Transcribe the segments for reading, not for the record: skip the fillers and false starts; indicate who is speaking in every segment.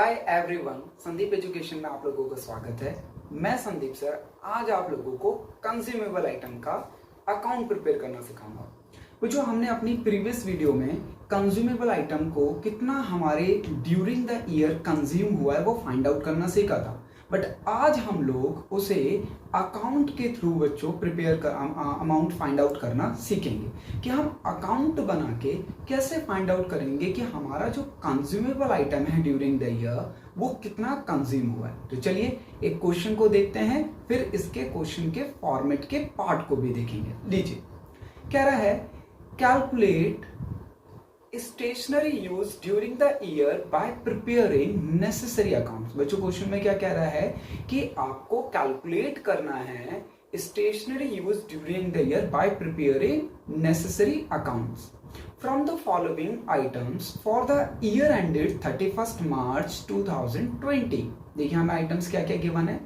Speaker 1: Hi everyone, Sandeep education में आप लोगों का स्वागत है। मैं संदीप सर आज आप लोगों को कंज्यूमेबल आइटम का अकाउंट प्रिपेयर करना सिखाऊंगा। वो जो हमने अपनी प्रीवियस वीडियो में कंज्यूमेबल आइटम को कितना हमारे ड्यूरिंग द ईयर कंज्यूम हुआ है वो फाइंड आउट करना सीखा था, बट आज हम लोग उसे अकाउंट के थ्रू बच्चों प्रिपेयर कर अमाउंट फाइंड आउट करना सीखेंगे कि हम अकाउंट बना के कैसे फाइंड आउट करेंगे कि हमारा जो कंज्यूमेबल आइटम है ड्यूरिंग द ईयर वो कितना कंज्यूम हुआ है। तो चलिए एक क्वेश्चन को देखते हैं, फिर इसके क्वेश्चन के फॉर्मेट के पार्ट को भी देखेंगे। लीजिए, कह रहा है calculate stationery use during the year by preparing necessary accounts. बच्चों क्वेश्चन में क्या कह रहा है कि आपको कैलकुलेट करना है stationery use during the year by preparing necessary accounts from the following items for the year ended 31 March 2020। देखिए हमें आइटम्स क्या क्या गिवन है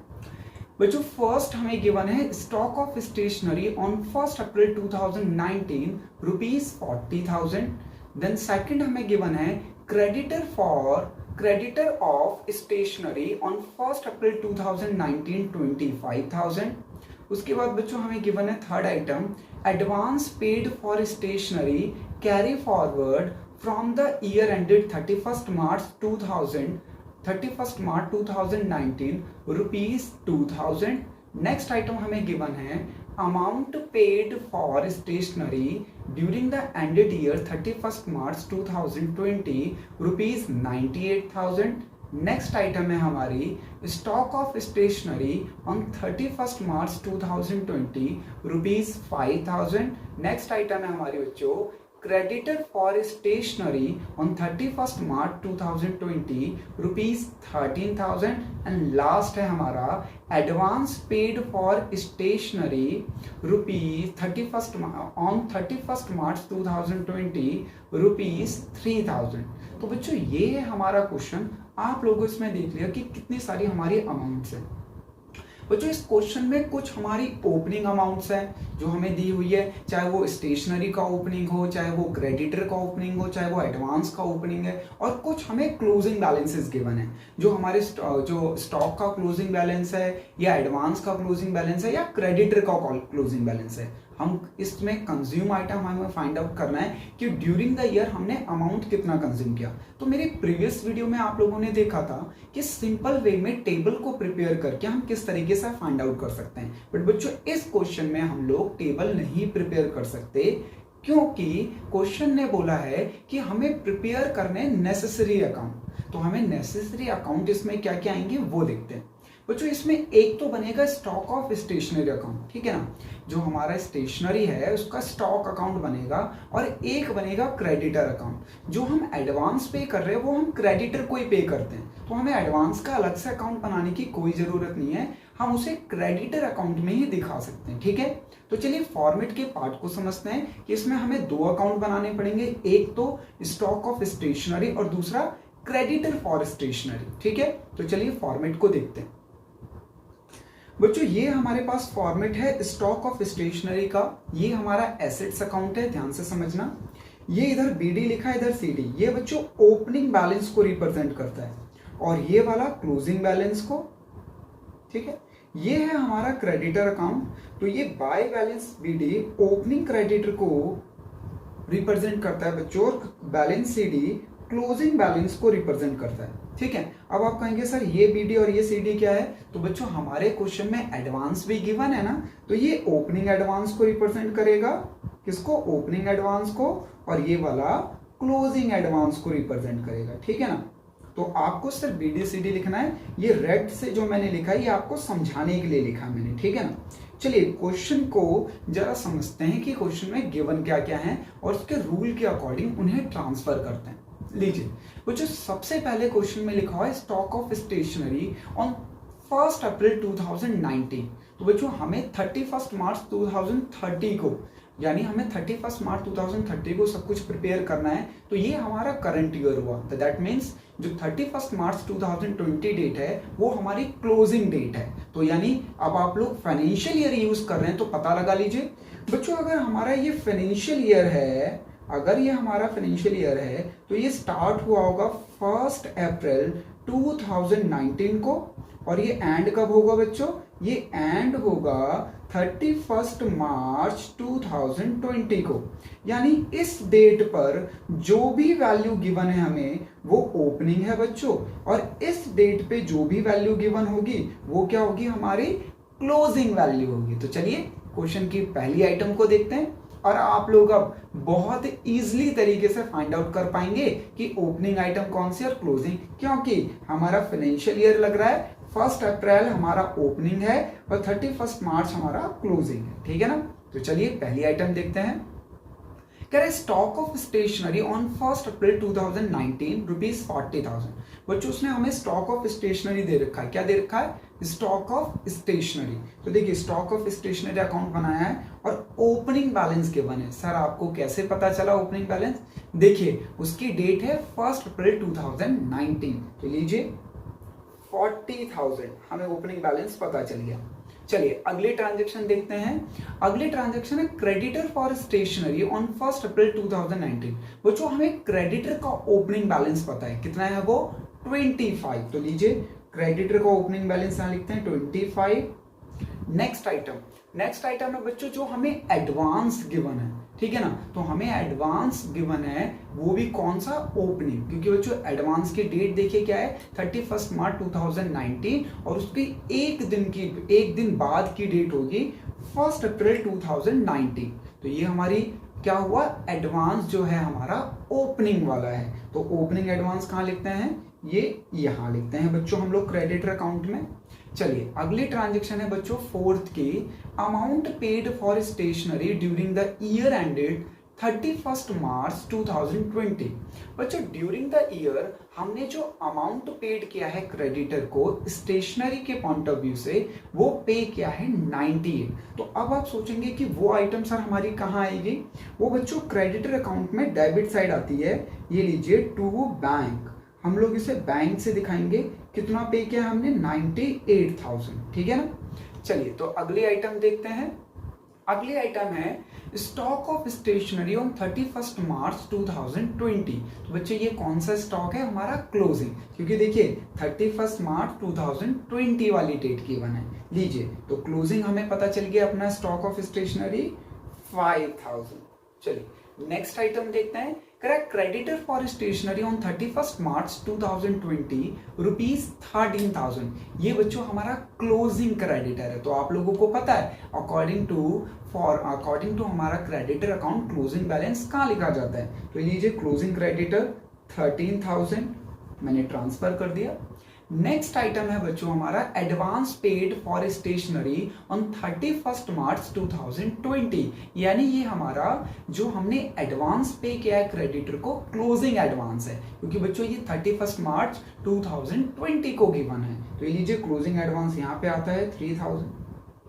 Speaker 1: बच्चों। फर्स्ट हमें गिवन है stock of stationery on 1 April 2019 rupees 40,000। Then second हमें गिवन है creditor of stationery on 1 April 2019 25,000। उसके बाद बच्चों हमें गिवन है third item advance paid for stationery carry forward from the year ended 31 March 2019 rupees 2,000। Next item हमें given है amount paid for stationery during the ended year 31 March 2020 rupees 98,000। Next item है हमारी stock of stationery on 31 March 2020 rupees 5,000। Next item है हमारी बच्चों creditor for stationery on 31 March 2020 rupees 13,000। And last है हमारा advance paid for stationery rupees 31 March 2020 rupees 3,000। तो बच्चों ये है हमारा क्वेश्चन। आप लोगों इसमें देख लिया कि कितनी सारी हमारी अमाउंट्स हैं। बच्चों इस क्वेश्चन में कुछ हमारी ओपनिंग अमाउंट्स हैं जो हमें दी हुई है, चाहे वो स्टेशनरी का ओपनिंग हो, चाहे वो क्रेडिटर का ओपनिंग हो, चाहे वो एडवांस का ओपनिंग है, और कुछ हमें क्लोजिंग बैलेंसेस गिवन है जो हमारे जो स्टॉक का क्लोजिंग बैलेंस है या एडवांस का क्लोजिंग बैलेंस है या क्रेडिटर का क्लोजिंग बैलेंस है। हम इसमें कंज्यूम आइटम हमें फाइंड आउट करना है कि ड्यूरिंग द ईयर हमने अमाउंट कितना कंज्यूम किया। तो मेरी प्रीवियस वीडियो में आप लोगों ने देखा था कि सिंपल वे में टेबल को प्रिपेयर करके हम किस तरीके से फाइंड आउट कर सकते हैं, बट बच्चों इस क्वेश्चन में हम लोग टेबल नहीं प्रिपेयर कर सकते क्योंकि क्वेश्चन ने बोला है कि हमें प्रिपेयर करने नेसेसरी अकाउंट। तो हमें नेसेसरी अकाउंट इसमें क्या क्या आएंगे वो देखते हैं। बच्चों इसमें एक तो बनेगा स्टॉक ऑफ स्टेशनरी अकाउंट, ठीक है ना, जो हमारा स्टेशनरी है उसका स्टॉक अकाउंट बनेगा, और एक बनेगा क्रेडिटर अकाउंट। जो हम एडवांस पे कर रहे हैं वो हम क्रेडिटर को ही पे करते हैं, तो हमें एडवांस का अलग से अकाउंट बनाने की कोई जरूरत नहीं है, हम उसे क्रेडिटर अकाउंट में ही दिखा सकते हैं। ठीक है, तो चलिए फॉर्मेट के पार्ट को समझते हैं कि इसमें हमें दो अकाउंट बनाने पड़ेंगे, एक तो स्टॉक ऑफ स्टेशनरी और दूसरा क्रेडिटर फॉर स्टेशनरी। ठीक है, तो चलिए फॉर्मेट को देखते हैं। बच्चों ये हमारे पास फॉर्मेट है स्टॉक ऑफ स्टेशनरी का। ये हमारा एसेट्स अकाउंट है, ध्यान से समझना। ये इधर बीडी लिखा है, इधर सीडी। ये बच्चों ओपनिंग बैलेंस को रिप्रेजेंट करता है, और ये वाला क्लोजिंग बैलेंस को। ठीक है, ये है हमारा क्रेडिटर अकाउंट। तो ये by balance BD opening creditor को रिप्रेजेंट करता है बच्चों, और बैलेंस सीडी क्लोजिंग बैलेंस को रिप्रेजेंट करता है। ठीक है, अब आप कहेंगे सर ये बीडी और ये सीडी क्या है, तो बच्चों हमारे क्वेश्चन में एडवांस भी गिवन है ना, तो ये ओपनिंग एडवांस को रिप्रेजेंट करेगा, किसको, ओपनिंग एडवांस को, और ये वाला क्लोजिंग एडवांस को रिप्रेजेंट करेगा। ठीक है ना, तो आपको सिर्फ बीडी सीडी लिखना है। ये रेड से जो मैंने लिखा है ये आपको समझाने के लिए लिखा मैंने। ठीक है ना, चलिए क्वेश्चन को जरा समझते हैं कि क्वेश्चन में गिवन क्या क्या है और उसके रूल के अकॉर्डिंग उन्हें ट्रांसफर करते हैं। लीजिए बच्चों सबसे पहले क्वेश्चन में लिखा हुआ है stock of stationery on 1 April 2019। तो बच्चों हमें 31 मार्च 2030 को, यानी हमें 31 मार्च 2030 को सब कुछ प्रिपेयर करना है। तो ये हमारा करंट ईयर हुआ, तो दैट मीन्स जो 31 मार्च 2020 डेट है वो हमारी क्लोजिंग डेट है। तो यानी अब आप लोग फाइनेंशियल ईयर यूज कर रहे हैं तो पता लगा लीजिए बच्चों, अगर हमारा ये फाइनेंशियल ईयर है, अगर ये हमारा फाइनेंशियल ईयर है तो ये स्टार्ट हुआ होगा 1 अप्रैल 2019 को, और ये एंड कब होगा बच्चों, ये एंड होगा 31 मार्च 2020 को। यानी इस डेट पर जो भी वैल्यू गिवन है हमें वो ओपनिंग है बच्चों, और इस डेट पे जो भी वैल्यू गिवन होगी वो क्या होगी, हमारी क्लोजिंग वैल्यू होगी। तो चलिए क्वेश्चन की पहली आइटम को देखते हैं, और आप लोग अब बहुत इजीली तरीके से फाइंड आउट कर पाएंगे कि ओपनिंग आइटम कौन सी और क्लोजिंग, क्योंकि हमारा फाइनेंशियल ईयर लग रहा है 1 अप्रैल हमारा ओपनिंग है और 31 मार्च हमारा क्लोजिंग है, ठीक है ना। तो चलिए पहली आइटम देखते हैं। कह रहे stock of stationery on 1 April 2019 ₹40,000। बच्चों उसने हमें स्टॉक ऑफ स्टेशनरी दे रखा है, क्या दे रखा है, स्टॉक ऑफ स्टेशनरी। तो देखिए स्टॉक ऑफ स्टेशनरी अकाउंट बनाया है और ओपनिंग बैलेंस गिवन है। सर आपको कैसे पता चला ओपनिंग बैलेंस, देखिए उसकी डेट है 1 अप्रैल 2019, तो लीजिए 40,000 हमें ओपनिंग बैलेंस पता चल गया। चलिए अगले ट्रांजैक्शन देखते हैं। अगले ट्रांजैक्शन है creditor for stationery on 1 April 2019। बच्चों हमें क्रेडिटर का ओपनिंग बैलेंस पता है, कितना है वो 25। तो लीजिए क्रेडिटर का ओपनिंग बैलेंस यहां लिखते हैं 25। नेक्स्ट आइटम है बच्चों जो हमें एडवांस गिवन है, ठीक है ना। तो हमें एडवांस गिवन है वो भी कौन सा, ओपनिंग, क्योंकि बच्चों एडवांस की डेट देखिए क्या है 31 मार्च 2019, और उसकी एक दिन बाद की डेट होगी 1 अप्रैल 2019। तो ये हमारी क्या हुआ, एडवांस जो है हमारा ओपनिंग वाला है। तो ओपनिंग एडवांस कहाँ लिखते हैं, ये यहां लिखते हैं बच्चों हम लोग क्रेडिटर अकाउंट में। चलिए अगली ट्रांजैक्शन है बच्चों फोर्थ की, amount paid for stationery during the year ended 31 March 2020। बच्चों ड्यूरिंग द ईयर हमने जो अमाउंट पेड किया है क्रेडिटर को स्टेशनरी के पॉइंट ऑफ व्यू से, वो पे किया है 98। तो अब आप सोचेंगे कि वो आइटम सर हमारी कहाँ आएगी, वो बच्चों क्रेडिटर अकाउंट में डेबिट साइड आती है। ये लीजिए टू बैंक, हम लोग इसे बैंक से दिखाएंगे, कितना पे किया हमने 98,000, ठीक है ना। चलिए तो अगली आइटम देखते हैं। अगली आइटम है stock of stationery on 31 March 2020। तो बच्चे ये कौन सा स्टॉक है, हमारा क्लोजिंग, क्योंकि देखिए 31 मार्च 2020 वाली डेट की वन है। लीजिए तो क्लोजिंग हमें पता चल गया अपना स्टॉक ऑफ स्टेशनरी 5,000। चलिए नेक्स्ट आइटम देखते हैं। Correct creditor for stationery on 31 March 2020 ₹13,000। ये बच्चों हमारा क्लोजिंग क्रेडिटर है। तो आप लोगों को पता है अकॉर्डिंग टू हमारा क्रेडिटर अकाउंट क्लोजिंग बैलेंस कहाँ लिखा जाता है। तो लीजिए क्लोजिंग क्रेडिटर 13,000 मैंने ट्रांसफर कर दिया। नेक्स्ट आइटम है बच्चों हमारा advance paid for stationery on 31 March 2020। यानी ये हमारा जो हमने एडवांस पे किया है क्रेडिटर को, क्लोजिंग एडवांस है, क्योंकि बच्चों ये 31 मार्च 2020 को गिवन है। तो ये लीजिए क्लोजिंग एडवांस यहाँ पे आता है 3,000।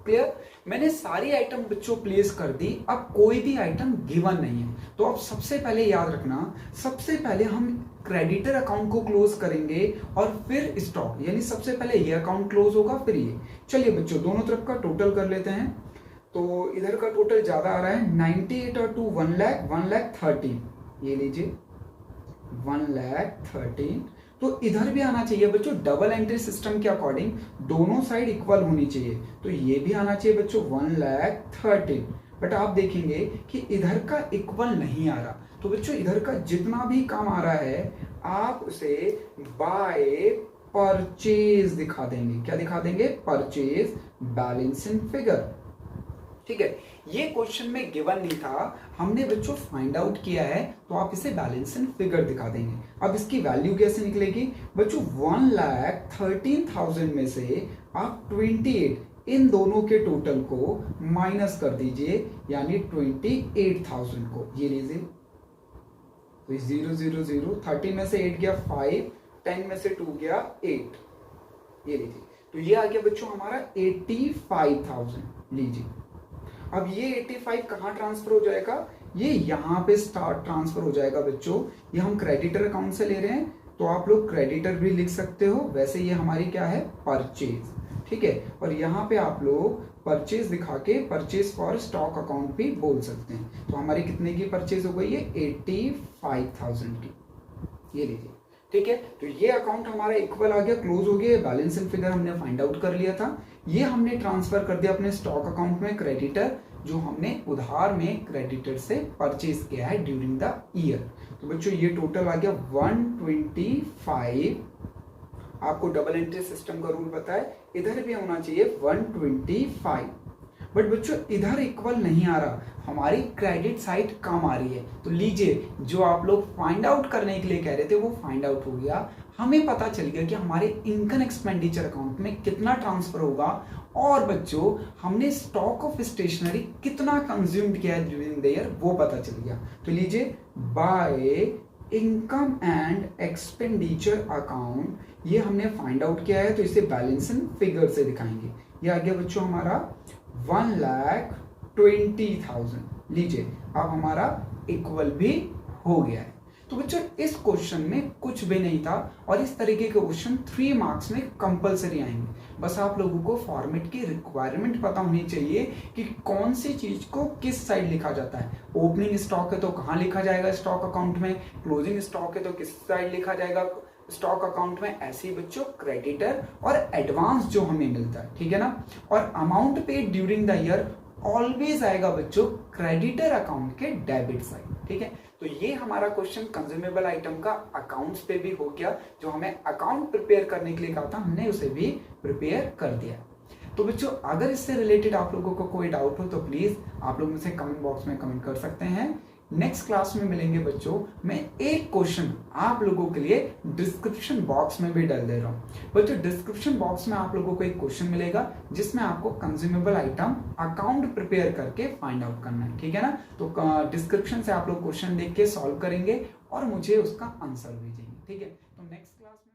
Speaker 1: क्लियर, मैंने सारी आइटम बच्चों प्लेस कर दी, अब कोई भी आइटम गिवन नहीं है। तो अब सबसे पहले याद रखना, सबसे पहले हम क्रेडिटर अकाउंट को क्लोज करेंगे और फिर स्टॉक, यानी सबसे पहले ये अकाउंट क्लोज होगा फिर ये। चलिए बच्चों दोनों तरफ का टोटल कर लेते हैं। तो इधर का टोटल ज्यादा आ रहा है 98 और 2 1,13,000। ये लीजिए 1,13,000। तो इधर भी आना चाहिए बच्चों डबल एंट्री सिस्टम के अकॉर्डिंग, दोनों साइड इक्वल होनी चाहिए। तो ये भी आना चाहिए बच्चों 1,13,000। बट आप देखेंगे कि इधर का इक्वल नहीं आ रहा। तो बच्चों इधर का जितना भी काम आ रहा है आप उसे बाय परचेज दिखा देंगे। क्या दिखा देंगे, परचेज बैलेंस इन फिगर। ठीक है, ये क्वेश्चन में गिवन नहीं था, हमने बच्चों फाइंड आउट किया है, तो आप इसे बैलेंस इन फिगर दिखा देंगे। अब इसकी वैल्यू कैसे निकलेगी बच्चों, 1,13,000 में से आप 28 इन दोनों के टोटल को माइनस कर दीजिए, यानी 28,000 को। ये लीजिए तो 0 0 0, 13 में से 8 गया 5, 10 में से 2 गया 8। ये लीजिए तो ये आ गया बच्चों हमारा 85,000। लीजिए अब ये 85 कहाँ ट्रांसफर हो जाएगा, ये यहाँ पे स्टार्ट ट्रांसफर हो जाएगा बच्चों। ये हम क्रेडिटर अकाउंट से ले रहे हैं, तो आप लोग क्रेडिटर भी लिख सकते हो। वैसे ये हमारी क्या है, परचेज, ठीक है। और यहाँ पे आप लोग परचेज दिखा के परचेज फॉर स्टॉक अकाउंट भी बोल सकते हैं। तो हमारी कितने की परचेज हो गई है, 85,000 की। ये लीजिए ठीक है। तो ये अकाउंट हमारा इक्वल आ गया, क्लोज हो गया, बैलेंसिंग फिगर हमने फाइंड आउट कर लिया था। ये हमने ट्रांसफर कर दिया अपने स्टॉक अकाउंट में, क्रेडिटर जो हमने उधार में क्रेडिटर से परचेज किया है ड्यूरिंग द ईयर। तो बच्चों ये टोटल आ गया 125। आपको डबल एंट्री सिस्टम का रूल पता है, इधर भी होना चाहिए 125। बट बच्चों इधर इक्वल नहीं आ रहा, हमारी क्रेडिट साइड कम आ रही है। तो लीजिए, जो आप लोग फाइंड आउट करने के लिए कह रहे थे वो फाइंड आउट हो गया। हमें पता चल गया कि हमारे इनकम एक्सपेंडिचर अकाउंट में कितना ट्रांसफर होगा, और बच्चों हमने स्टॉक ऑफ स्टेशनरी कितना कंज्यूम्ड किया है ड्यूरिंग द ईयर वो पता चल गया। तो लीजिए, by income and expenditure account ये हमने फाइंड आउट किया है, तो इसे बैलेंसिंग फिगर से दिखाएंगे। ये आ गया बच्चों हमारा 1,20,000। लीजिए अब हमारा इक्वल भी हो गया है। तो बच्चों इस क्वेश्चन में कुछ भी नहीं था, और इस तरीके के क्वेश्चन 3 मार्क्स में कंपलसरी आएंगे। बस आप लोगों को फॉर्मेट की रिक्वायरमेंट पता होनी चाहिए कि कौन सी चीज को किस साइड लिखा जाता है। ओपनिंग स्टॉक है तो कहाँ लिखा जाएगा स्टॉक अकाउंट में, क्लोजिंग स्टॉक है तो किस साइड लिखा जाएगा स्टॉक अकाउंट में। ऐसे ही बच्चों क्रेडिटर और एडवांस जो हमें मिलता है, ठीक है ना। और amount paid during the year always आएगा बच्चों क्रेडिटर अकाउंट के डेबिट साइड, ठीक है। तो ये हमारा क्वेश्चन कंज्यूमेबल आइटम का अकाउंट्स पे भी हो गया। जो हमें अकाउंट प्रिपेयर करने के लिए कहा था हमने उसे भी प्रिपेयर कर दिया। तो बच्चों अगर इससे रिलेटेड आप लोगों को कोई डाउट हो तो प्लीज आप लोग मुझसे कमेंट बॉक्स में कमेंट कर सकते हैं। नेक्स्ट क्लास में मिलेंगे बच्चों, मैं एक क्वेश्चन आप लोगों के लिए डिस्क्रिप्शन बॉक्स में भी डाल दे रहा हूं। बच्चों डिस्क्रिप्शन बॉक्स में आप लोगों को एक क्वेश्चन मिलेगा जिसमें आपको कंज्यूमेबल आइटम अकाउंट प्रिपेयर करके फाइंड आउट करना है, ठीक है ना। तो डिस्क्रिप्शन से आप लोग क्वेश्चन देख के सॉल्व करेंगे और मुझे उसका आंसर भेजेंगे, ठीक है। तो नेक्स्ट क्लास में